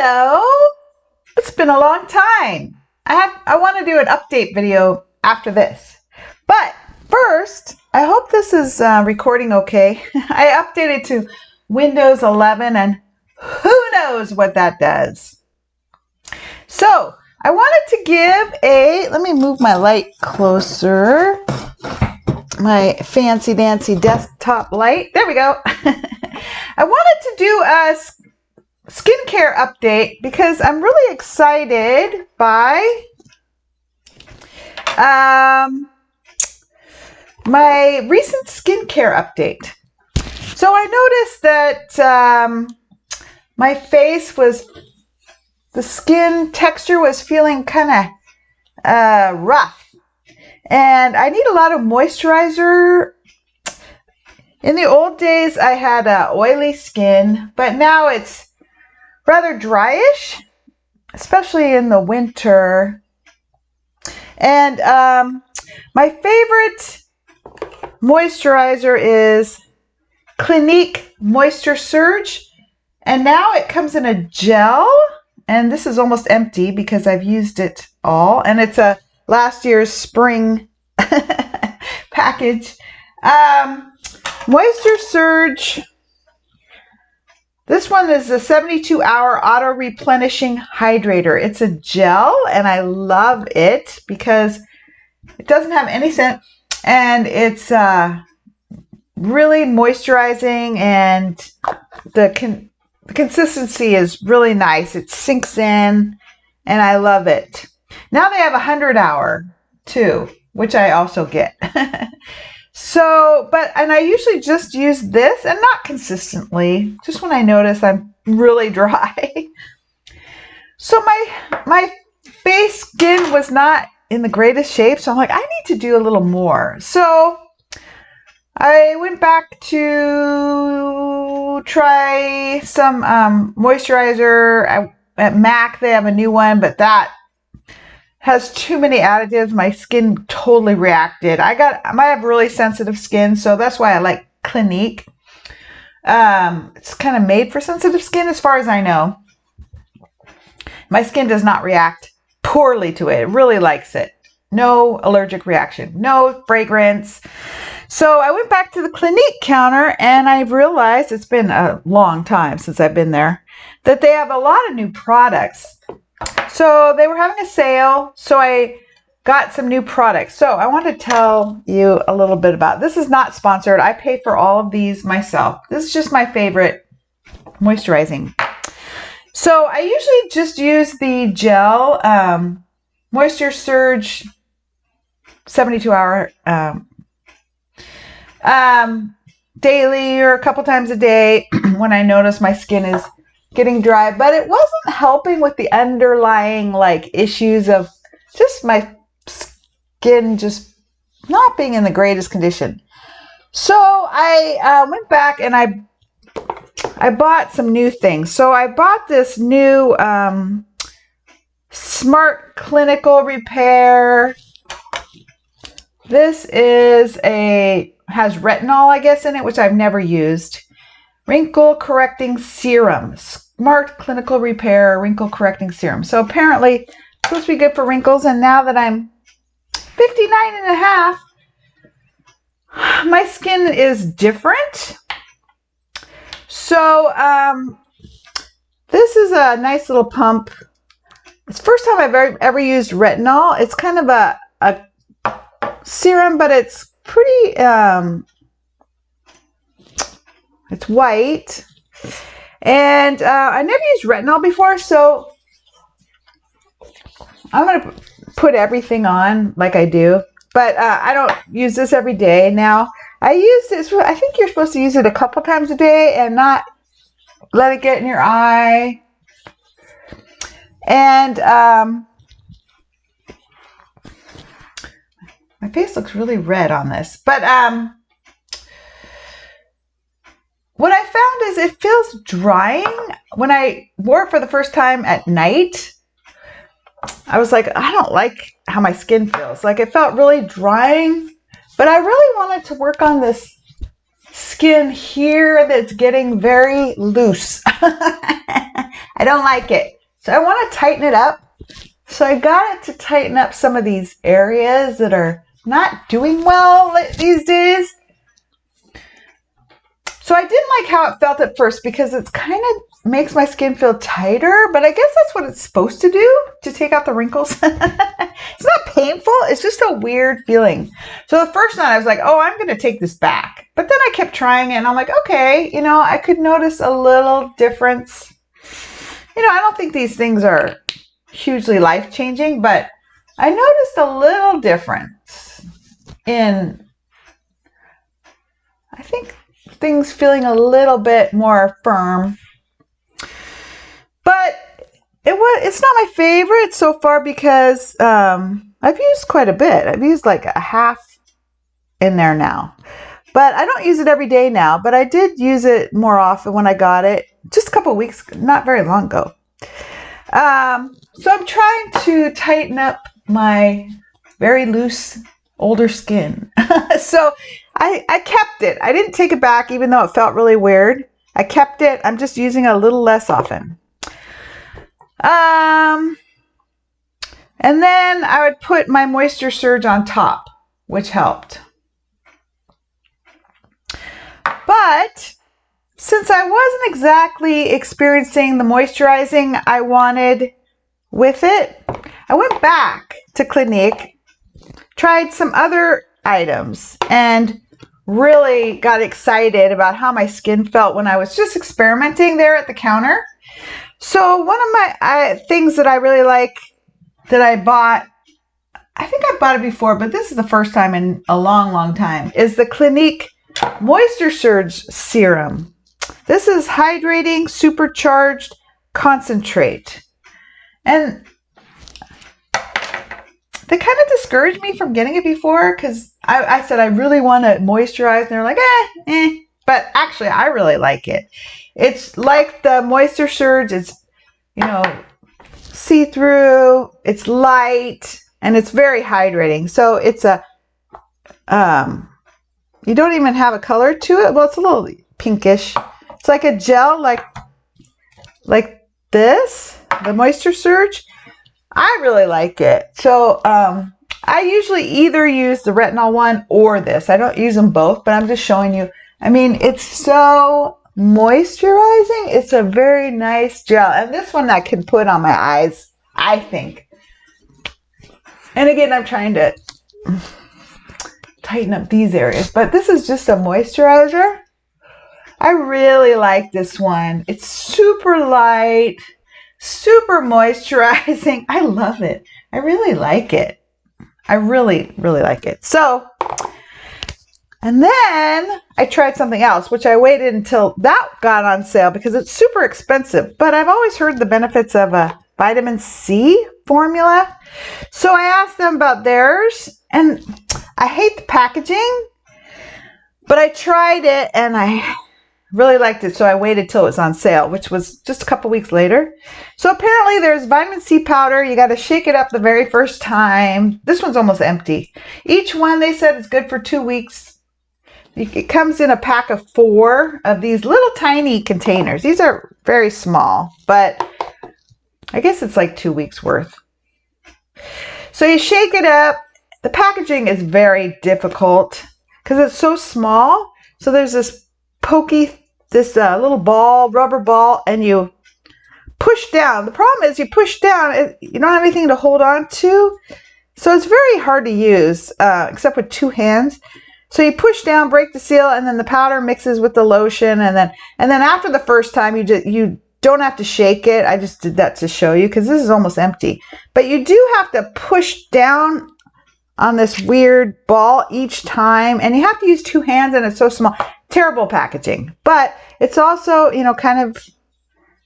Hello! It's been a long time. I want to do an update video after this. But first, I hope this is recording okay. I updated to Windows 11 and who knows what that does. So, I wanted to give let me move my light closer. My fancy dancy desktop light. There we go. I wanted to do a skincare update because I'm really excited by my recent skincare update. So I noticed that my face the skin texture was feeling kind of rough. And I need a lot of moisturizer. In the old days, I had oily skin, but now it's rather dryish, especially in the winter. And my favorite moisturizer is Clinique Moisture Surge. And now it comes in a gel, and this is almost empty because I've used it all. And it's a last year's spring package. Moisture Surge. This one is a 72-hour auto-replenishing hydrator. It's a gel, and I love it because it doesn't have any scent, and it's really moisturizing, and the consistency is really nice. It sinks in, and I love it. Now they have a 100-hour too, which I also get. And I usually just use this, and not consistently, just when I notice I'm really dry. So my face skin was not in the greatest shape, so I'm like, I need to do a little more. So I went back to try some moisturizer. At MAC, they have a new one, but that has too many additives. My skin totally reacted. I have really sensitive skin, so that's why I like Clinique. It's kind of made for sensitive skin as far as I know. My skin does not react poorly to it. It really likes it. No allergic reaction, no fragrance. So I went back to the Clinique counter, and I realized, it's been a long time since I've been there, that they have a lot of new products. So they were having a sale, so I got some new products. So I want to tell you a little bit about this. Is not sponsored. I pay for all of these myself. This is just my favorite moisturizing. So I usually just use the gel Moisture Surge 72-hour daily or a couple times a day when I notice my skin is getting dry, but it wasn't helping with the underlying issues of just my skin just not being in the greatest condition. So I went back and I bought some new things. So I bought this new Smart Clinical Repair. This has retinol, I guess, in it, which I've never used. Wrinkle Correcting Serum. Smart Clinical Repair Wrinkle Correcting Serum. So apparently it's supposed to be good for wrinkles, and now that I'm 59 and a half, my skin is different. So this is a nice little pump. It's the first time I've ever used retinol. It's kind of a serum, but it's pretty it's white, and I never used retinol before, so I'm gonna put everything on like I do, but I don't use this every day. Now I use this, I think you're supposed to use it a couple times a day and not let it get in your eye. And my face looks really red on this, but what I found is it feels drying. When I wore it for the first time at night, I was like, I don't like how my skin feels. It felt really drying, but I really wanted to work on this skin here that's getting very loose. I I don't like it. So I want to tighten it up. So I got it to tighten up some of these areas that are not doing well these days. So I didn't like how it felt at first because it's kind of makes my skin feel tighter, but I guess that's what it's supposed to do, to take out the wrinkles. It's not painful. It's just a weird feeling. So the first night I was like, oh, I'm going to take this back. But then I kept trying it and I'm like, okay, you know, I could notice a little difference. You know, I don't think these things are hugely life-changing, but I noticed a little difference in, I think, things feeling a little bit more firm. But it's not my favorite so far because I've used quite a bit. I've used like a half in there now. But I don't use it every day now, but I did use it more often when I got it just a couple weeks, not very long ago. So I'm trying to tighten up my very loose older skin. So I kept it. I didn't take it back even though it felt really weird. I kept it. I'm just using it a little less often. And then I would put my Moisture Surge on top, which helped. But since I wasn't exactly experiencing the moisturizing I wanted with it, I went back to Clinique, tried some other items, and really got excited about how my skin felt when I was just experimenting there at the counter. So one of my things that I really like that I bought, I think I bought it before, but this is the first time in a long, long time, is the Clinique Moisture Surge Serum. This is Hydrating Supercharged Concentrate. And they kind of discouraged me from getting it before because I said I really want to moisturize. And they're like, But actually, I really like it. It's like the Moisture Surge. It's, you know, see-through. It's light. And it's very hydrating. So it's a, you don't even have a color to it. Well, it's a little pinkish. It's like a gel, like this, the Moisture Surge. I really like it. So I usually either use the retinol one or this. I don't use them both, but I'm just showing you. I mean, it's so moisturizing. It's a very nice gel. And this one I can put on my eyes, I think. And again, I'm trying to tighten up these areas, but this is just a moisturizer. I really like this one. It's super light, super moisturizing. I love it. I really like it. I really, really like it. So, and then I tried something else, which I waited until that got on sale because it's super expensive. But I've always heard the benefits of a vitamin C formula. So I asked them about theirs, and I hate the packaging, but I tried it and I really liked it, so I waited till it was on sale, which was just a couple weeks later. So apparently there's vitamin C powder. You got to shake it up the very first time. This one's almost empty. Each one, they said, is good for 2 weeks. It comes in a pack of 4 of these little tiny containers. These are very small, but I guess it's like 2 weeks worth. So you shake it up. The packaging is very difficult because it's so small. So there's this pokey, this little ball, rubber ball, and you push down. The problem is you push down, you don't have anything to hold on to. So it's very hard to use, except with 2 hands. So you push down, break the seal, and then the powder mixes with the lotion. And then after the first time, you don't have to shake it. I just did that to show you because this is almost empty. But you do have to push down on this weird ball each time. And you have to use 2 hands, and it's so small. Terrible packaging. But it's also, you know, kind of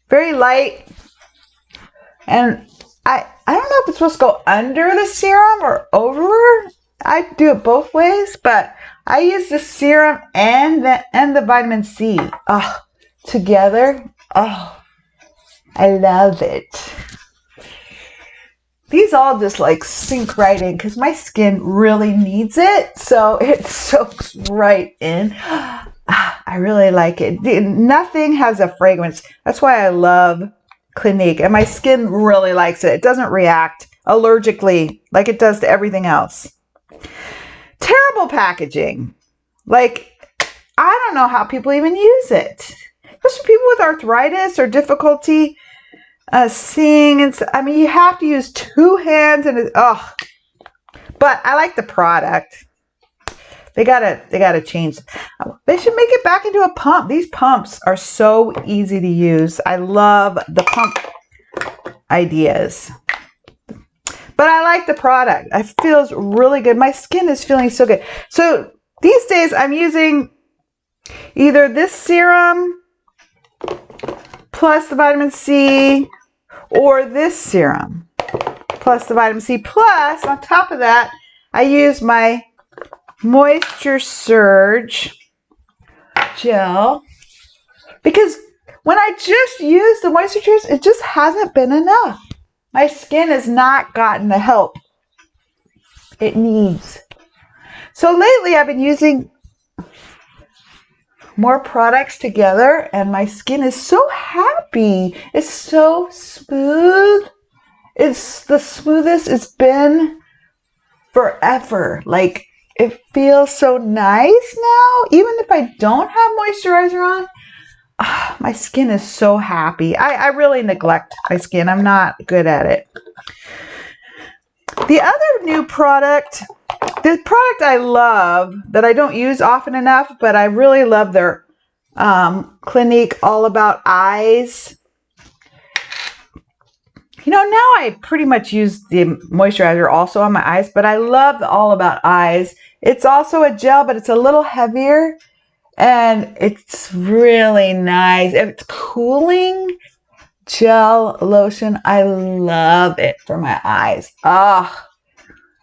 very light. And I don't know if it's supposed to go under the serum or over. I do it both ways, but I use the serum and the vitamin C together. Oh, I love it. These all just like sink right in because my skin really needs it. So it soaks right in. I really like it. Nothing has a fragrance. That's why I love Clinique, and my skin really likes it. It doesn't react allergically like it does to everything else. Terrible packaging. Like, I don't know how people even use it. Especially people with arthritis or difficulty seeing. And I mean, you have to use 2 hands, and but I like the product. They gotta change. They should make it back into a pump. These pumps are so easy to use. I love the pump ideas. But I like the product. It feels really good. My skin is feeling so good. So these days I'm using either this serum plus the vitamin C, or this serum plus the vitamin C. Plus, on top of that, I use my Moisture Surge gel, because when I just use the moisturizers, it just hasn't been enough. My skin has not gotten the help it needs. So lately I've been using more products together, and my skin is so happy. It's so smooth. It's the smoothest it's been forever. Like, it feels so nice now. Even if I don't have moisturizer on, my skin is so happy. I really neglect my skin. I'm not good at it. The other new product, the product I love that I don't use often enough, but I really love their Clinique All About Eyes. You know, now I pretty much use the moisturizer also on my eyes, but I love the All About Eyes. It's also a gel, but it's a little heavier, and it's really nice. It's cooling gel lotion. I love it for my eyes.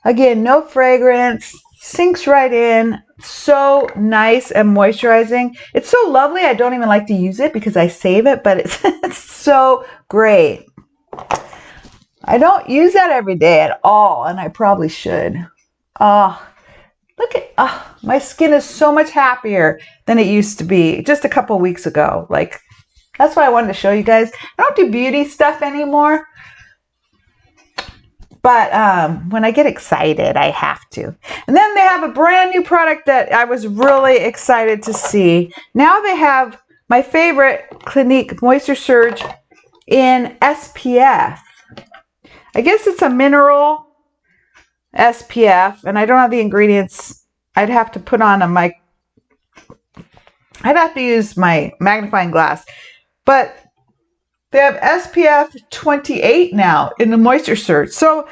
Again, no fragrance, sinks right in. So nice and moisturizing. It's so lovely. I don't even like to use it because I save it, but it's so great. I don't use that every day at all, and I probably should. Look at, my skin is so much happier than it used to be just a couple weeks ago. Like, that's why I wanted to show you guys. I don't do beauty stuff anymore, but when I get excited, I have to. And then they have a brand new product that I was really excited to see. Now they have my favorite Clinique Moisture Surge in SPF. I guess it's a mineral SPF, and I don't have the ingredients. I'd have to put on I'd have to use my magnifying glass. But they have SPF 28 now in the Moisture Surge. So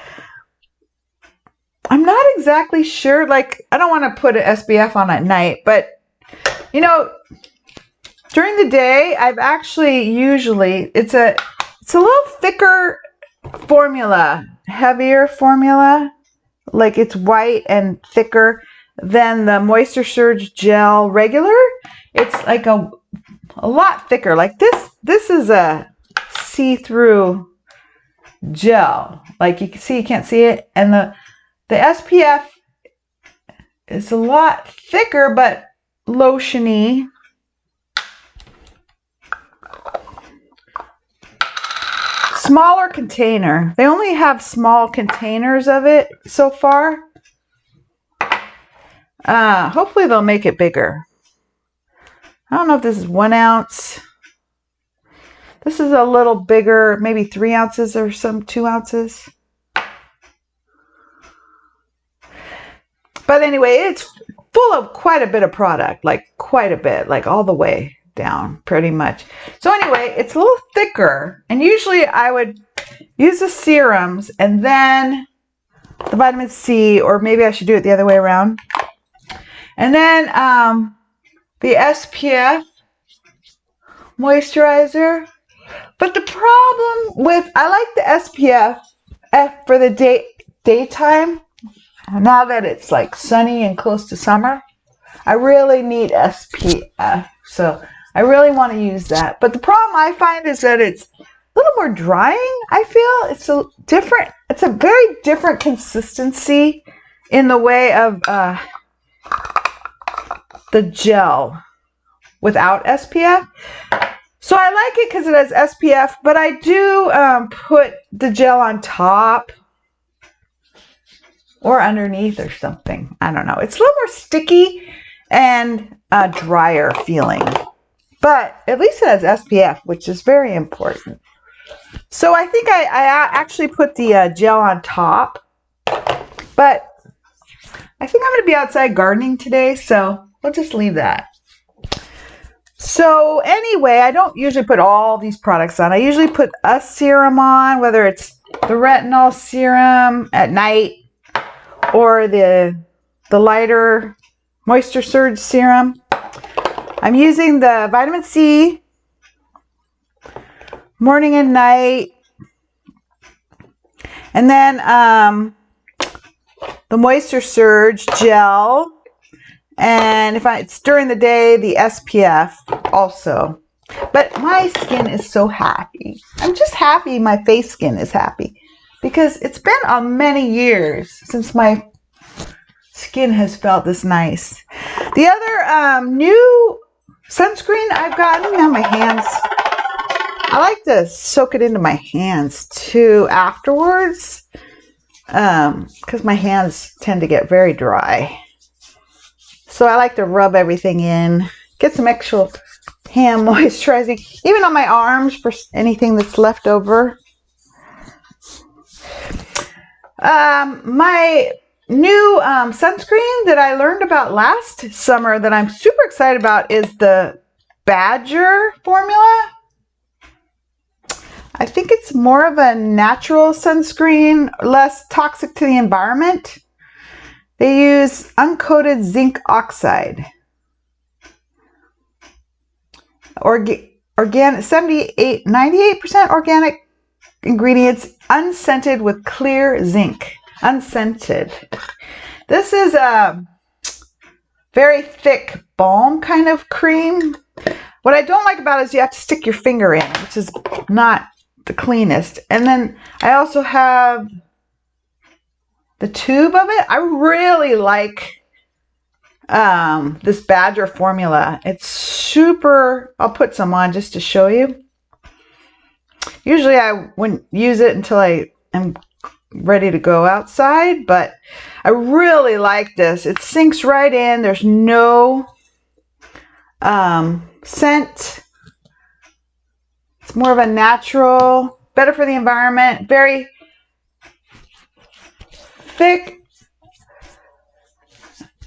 I'm not exactly sure. Like, I don't want to put an SPF on at night, but you know, during the day, I've actually usually it's a little thicker formula, heavier formula, like it's white and thicker than the Moisture Surge gel regular. It's like a lot thicker. Like this is a see-through gel. Like, you can see, you can't see it, and the SPF is a lot thicker but lotiony. Smaller container. They only have small containers of it so far. Hopefully they'll make it bigger. I don't know if this is 1 ounce. This is a little bigger, maybe 3 ounces or 2 ounces. But anyway, it's full of quite a bit of product, like quite a bit, like all the way down pretty much. So anyway, it's a little thicker, and usually I would use the serums and then the vitamin C, or maybe I should do it the other way around. And then the SPF moisturizer. But the problem with, I like the SPF for the daytime. Now that it's like sunny and close to summer, I really need SPF. So I really want to use that. But the problem I find is that it's a little more drying. I feel it's a very different consistency in the way of the gel without SPF. So I like it because it has SPF, but I do put the gel on top or underneath or something. I don't know. It's a little more sticky and drier feeling, but at least it has SPF, which is very important. So I think I actually put the gel on top, but I think I'm going to be outside gardening today, so we'll just leave that. So anyway, I don't usually put all these products on. I usually put a serum on, whether it's the retinol serum at night or the lighter Moisture Surge serum. I'm using the vitamin C morning and night. And then the Moisture Surge gel. And if it's during the day, the SPF also. But my skin is so happy. I'm just happy my face skin is happy because it's been many years since my skin has felt this nice. The other new sunscreen I've gotten on my hands, I like to soak it into my hands too afterwards because my hands tend to get very dry. So I like to rub everything in, get some extra hand moisturizing, even on my arms for anything that's left over. My new sunscreen that I learned about last summer that I'm super excited about is the Badger formula. I think it's more of a natural sunscreen, less toxic to the environment. They use uncoated zinc oxide. Organic, 98% organic ingredients, unscented with clear zinc. Unscented. This is a very thick balm kind of cream. What I don't like about it is you have to stick your finger in, which is not the cleanest. And then I also have the tube of it. I really like this Badger formula. It's super, I'll put some on just to show you. Usually I wouldn't use it until I am ready to go outside, but I really like this. It sinks right in. There's no scent. It's more of a natural, better for the environment, very thick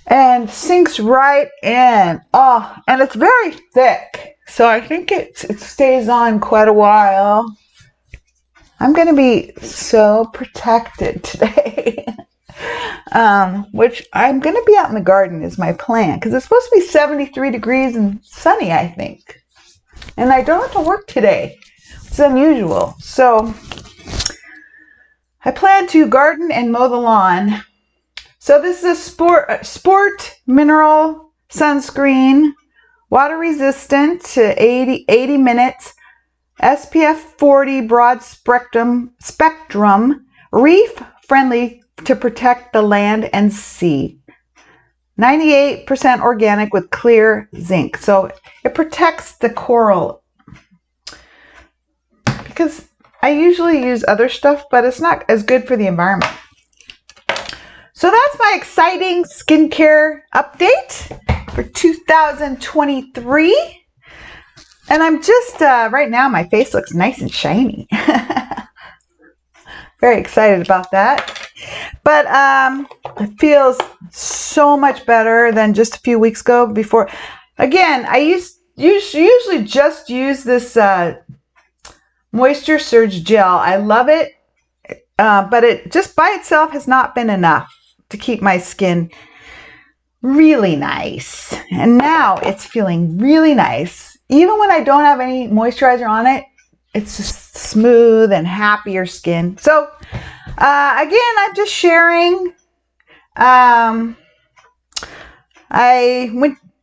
and sinks right in. Oh, and it's very thick, so I think it stays on quite a while. I'm going to be so protected today. Which I'm going to be out in the garden is my plan, because it's supposed to be 73 degrees and sunny, I think. And I don't have to work today. It's unusual. So I plan to garden and mow the lawn. So this is a sport mineral sunscreen, water resistant to 80 minutes, SPF 40 broad spectrum, reef friendly to protect the land and sea. 98% organic with clear zinc. So it protects the coral, because I usually use other stuff, but it's not as good for the environment. So that's my exciting skincare update for 2023. And I'm just, right now my face looks nice and shiny. Very excited about that. But it feels so much better than just a few weeks ago. Before, again, I usually just use this Moisture Surge gel. I love it, but it just by itself has not been enough to keep my skin really nice. And now it's feeling really nice. Even when I don't have any moisturizer on it, it's just smooth and happier skin. So again, I'm just sharing. I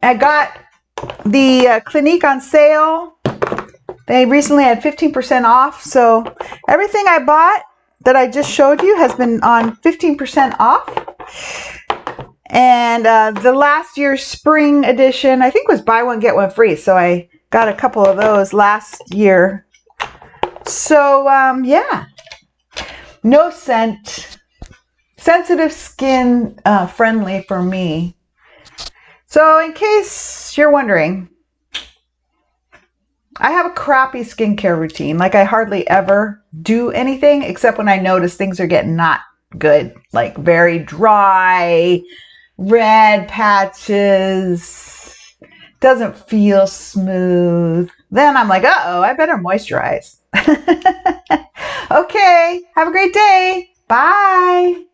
got the Clinique on sale. They recently had 15% off. So everything I bought that I just showed you has been on 15% off. And the last year's spring edition, I think, was buy one, get one free. So I Got a couple of those last year. So, yeah. No scent. Sensitive skin friendly for me. So in case you're wondering, I have a crappy skincare routine. Like I hardly ever do anything except when I notice things are getting not good. Like very dry, red patches, doesn't feel smooth. Then I'm like, uh-oh, I better moisturize. Okay, have a great day. Bye.